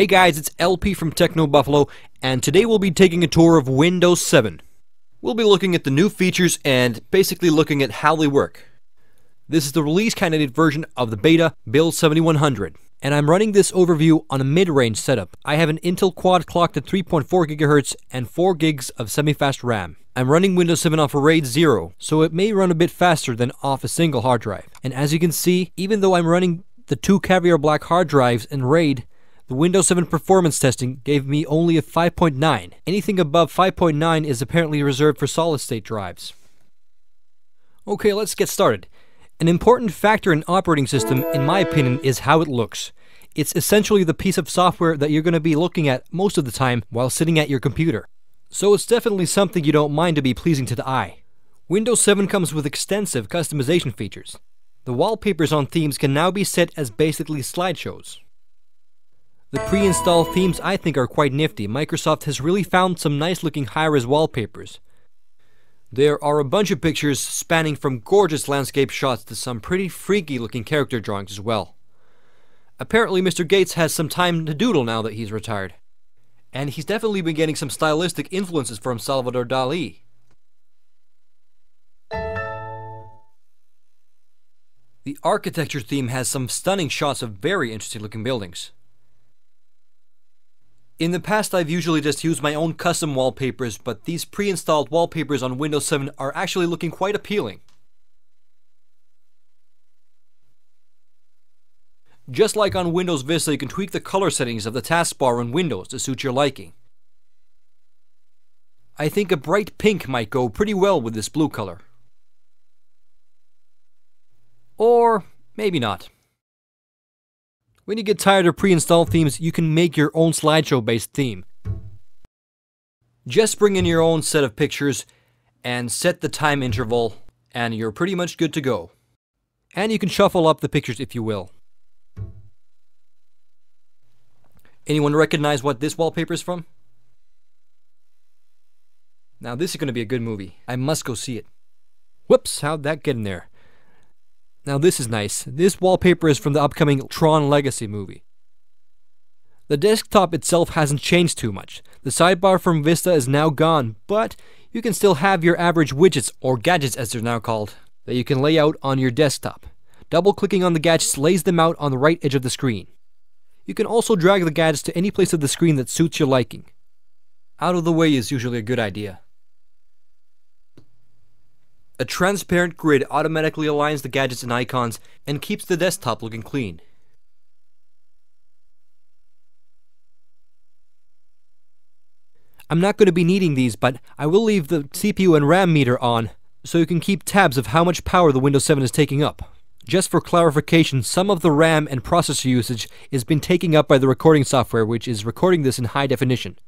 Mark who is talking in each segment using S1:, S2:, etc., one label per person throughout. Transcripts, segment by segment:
S1: Hey guys, it's LP from Techno Buffalo, and today we'll be taking a tour of Windows 7. We'll be looking at the new features and basically looking at how they work. This is the release candidate version of the beta, Build 7100, and I'm running this overview on a mid-range setup. I have an Intel Quad clocked at 3.4 GHz and 4 gigs of semi-fast RAM. I'm running Windows 7 off a RAID 0, so it may run a bit faster than off a single hard drive. And as you can see, even though I'm running the two Caviar Black hard drives and RAID, the Windows 7 performance testing gave me only a 5.9. Anything above 5.9 is apparently reserved for solid-state drives. Okay, let's get started. An important factor in operating system, in my opinion, is how it looks. It's essentially the piece of software that you're going to be looking at most of the time while sitting at your computer. So it's definitely something you don't mind to be pleasing to the eye. Windows 7 comes with extensive customization features. The wallpapers on themes can now be set as basically slideshows. The pre-installed themes I think are quite nifty. Microsoft has really found some nice looking high-res wallpapers. There are a bunch of pictures spanning from gorgeous landscape shots to some pretty freaky looking character drawings as well. Apparently Mr. Gates has some time to doodle now that he's retired. And he's definitely been getting some stylistic influences from Salvador Dali. The architecture theme has some stunning shots of very interesting looking buildings. In the past I've usually just used my own custom wallpapers, but these pre-installed wallpapers on Windows 7 are actually looking quite appealing. Just like on Windows Vista, you can tweak the color settings of the taskbar on Windows to suit your liking. I think a bright pink might go pretty well with this blue color. Or maybe not. When you get tired of pre-installed themes, you can make your own slideshow-based theme. Just bring in your own set of pictures and set the time interval, and you're pretty much good to go. And you can shuffle up the pictures if you will. Anyone recognize what this wallpaper is from? Now this is going to be a good movie. I must go see it. Whoops, how'd that get in there? Now this is nice. This wallpaper is from the upcoming Tron Legacy movie. The desktop itself hasn't changed too much. The sidebar from Vista is now gone, but you can still have your average widgets, or gadgets as they're now called, that you can lay out on your desktop. Double-clicking on the gadgets lays them out on the right edge of the screen. You can also drag the gadgets to any place of the screen that suits your liking. Out of the way is usually a good idea. A transparent grid automatically aligns the gadgets and icons and keeps the desktop looking clean. I'm not going to be needing these, but I will leave the CPU and RAM meter on so you can keep tabs of how much power the Windows 7 is taking up. Just for clarification, some of the RAM and processor usage is being taken up by the recording software, which is recording this in high definition.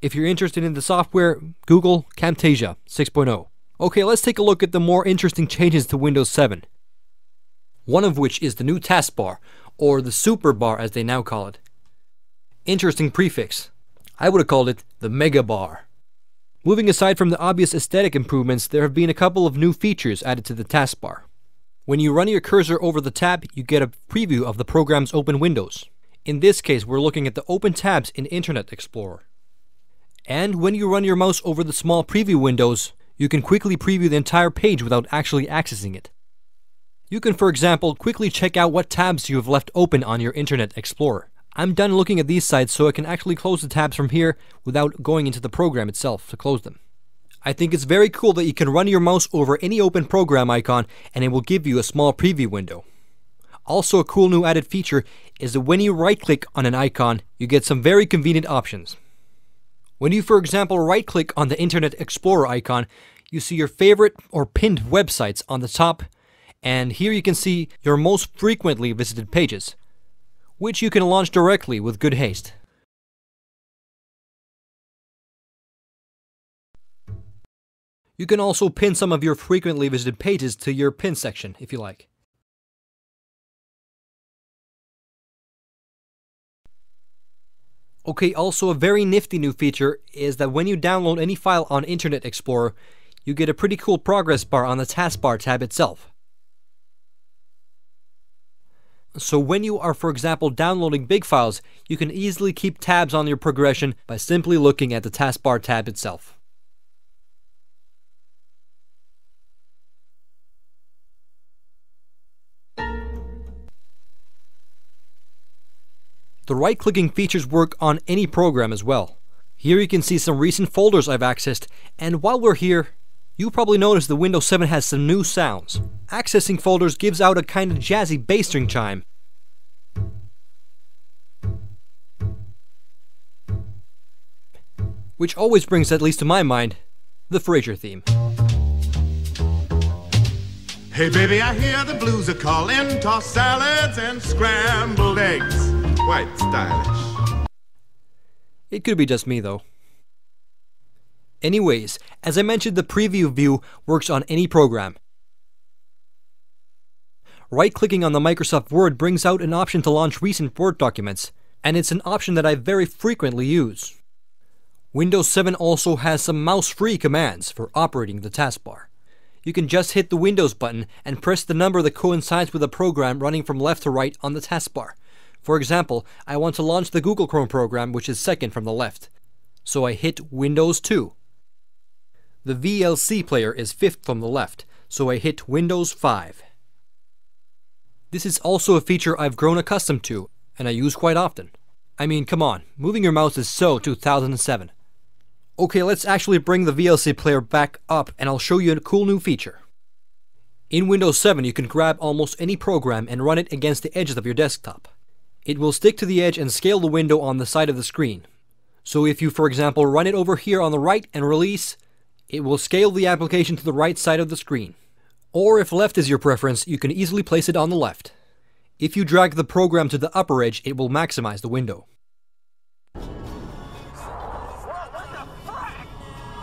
S1: If you're interested in the software, Google Camtasia 6.0. Okay, let's take a look at the more interesting changes to Windows 7. One of which is the new taskbar, or the super bar as they now call it. Interesting prefix. I would have called it the mega bar. Moving aside from the obvious aesthetic improvements, there have been a couple of new features added to the taskbar. When you run your cursor over the tab, you get a preview of the program's open windows. In this case, we're looking at the open tabs in Internet Explorer. And when you run your mouse over the small preview windows, you can quickly preview the entire page without actually accessing it. You can, for example, quickly check out what tabs you have left open on your Internet Explorer. I'm done looking at these sites, so I can actually close the tabs from here without going into the program itself to close them. I think it's very cool that you can run your mouse over any open program icon and it will give you a small preview window. Also, a cool new added feature is that when you right-click on an icon, you get some very convenient options. When you, for example, right-click on the Internet Explorer icon, you see your favorite or pinned websites on the top, and here you can see your most frequently visited pages, which you can launch directly with good haste. You can also pin some of your frequently visited pages to your pin section if you like. Okay, also a very nifty new feature is that when you download any file on Internet Explorer, you get a pretty cool progress bar on the taskbar tab itself. So when you are, for example, downloading big files, you can easily keep tabs on your progression by simply looking at the taskbar tab itself. The right-clicking features work on any program as well. Here you can see some recent folders I've accessed, and while we're here, you probably noticed the Windows 7 has some new sounds. Accessing folders gives out a kind of jazzy bass string chime. Which always brings, at least to my mind, the Frasier theme.
S2: Hey baby, I hear the blues are calling, tossed salads and scrambled eggs. Quite stylish.
S1: It could be just me though. Anyways, as I mentioned, the preview view works on any program. Right-clicking on the Microsoft Word brings out an option to launch recent Word documents, and it's an option that I very frequently use. Windows 7 also has some mouse-free commands for operating the taskbar. You can just hit the Windows button and press the number that coincides with a program running from left to right on the taskbar. For example, I want to launch the Google Chrome program, which is second from the left. So I hit Windows 2. The VLC player is fifth from the left, so I hit Windows 5. This is also a feature I've grown accustomed to, and I use quite often. I mean, come on, moving your mouse is so 2007. Okay, let's actually bring the VLC player back up and I'll show you a cool new feature. In Windows 7, you can grab almost any program and run it against the edges of your desktop. It will stick to the edge and scale the window on the side of the screen. So if you, for example, run it over here on the right and release, it will scale the application to the right side of the screen. Or if left is your preference, you can easily place it on the left. If you drag the program to the upper edge, it will maximize the window.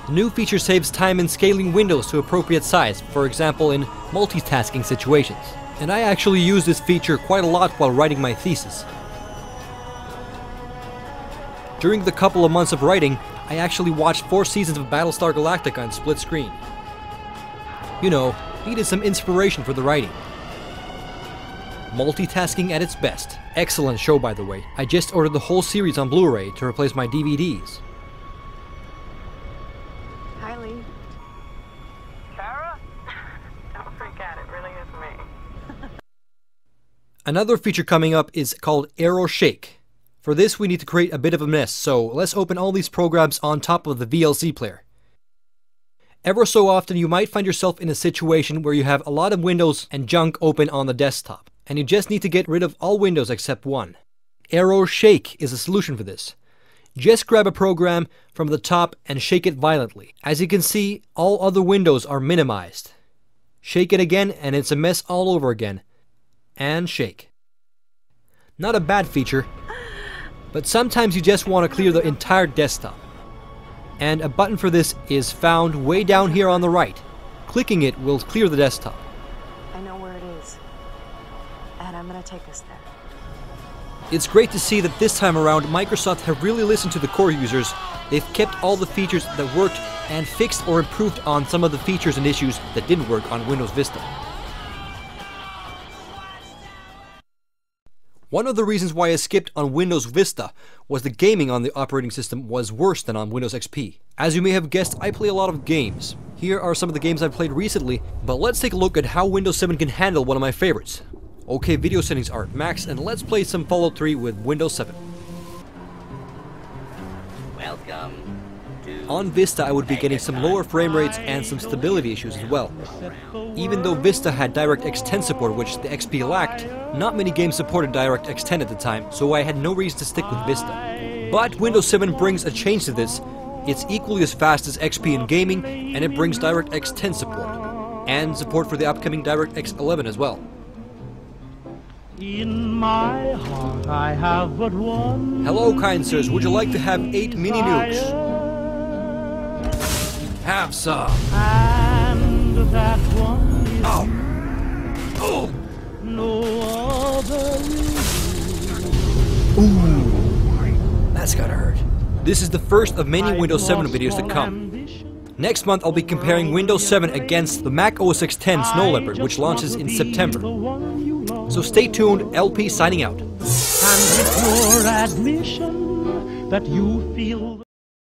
S1: The new feature saves time in scaling windows to appropriate size, for example in multitasking situations. And I actually use this feature quite a lot while writing my thesis. During the couple of months of writing, I actually watched 4 seasons of Battlestar Galactica on split screen. You know, needed some inspiration for the writing. Multitasking at its best. Excellent show, by the way. I just ordered the whole series on Blu-ray to replace my DVDs. Another feature coming up is called Arrow Shake. For this we need to create a bit of a mess, so let's open all these programs on top of the VLC player. Ever so often you might find yourself in a situation where you have a lot of windows and junk open on the desktop, and you just need to get rid of all windows except one. Arrow Shake is a solution for this. Just grab a program from the top and shake it violently. As you can see, all other windows are minimized. Shake it again and it's a mess all over again. And shake. Not a bad feature, but sometimes you just want to clear the entire desktop. And a button for this is found way down here on the right. Clicking it will clear the desktop.
S3: I know where it is, and I'm gonna take us there.
S1: It's great to see that this time around Microsoft have really listened to the core users. They've kept all the features that worked and fixed or improved on some of the features and issues that didn't work on Windows Vista. One of the reasons why I skipped on Windows Vista was the gaming on the operating system was worse than on Windows XP. As you may have guessed, I play a lot of games. Here are some of the games I've played recently, but let's take a look at how Windows 7 can handle one of my favorites. Okay, video settings are at max, and let's play some Fallout 3 with Windows 7.
S4: Welcome to
S1: On Vista, I would be getting some lower frame rates and some stability issues as well. Even though Vista had DirectX 10 support, which the XP lacked, not many games supported DirectX 10 at the time, so I had no reason to stick with Vista. But Windows 7 brings a change to this. It's equally as fast as XP in gaming, and it brings DirectX 10 support, and support for the upcoming DirectX 11 as well.
S5: In my heart I have but one.
S1: Hello, kind sirs, would you like to have 8 mini nukes? Have some.
S5: And that one is
S1: Oh!
S5: no other.
S1: Ooh! That's gotta hurt. This is the first of many Windows 7 videos to come. Next month I'll be comparing Windows 7 against the Mac OS X 10 Snow Leopard, which launches in September. So stay tuned, LP signing out.
S5: And with your admission that you feel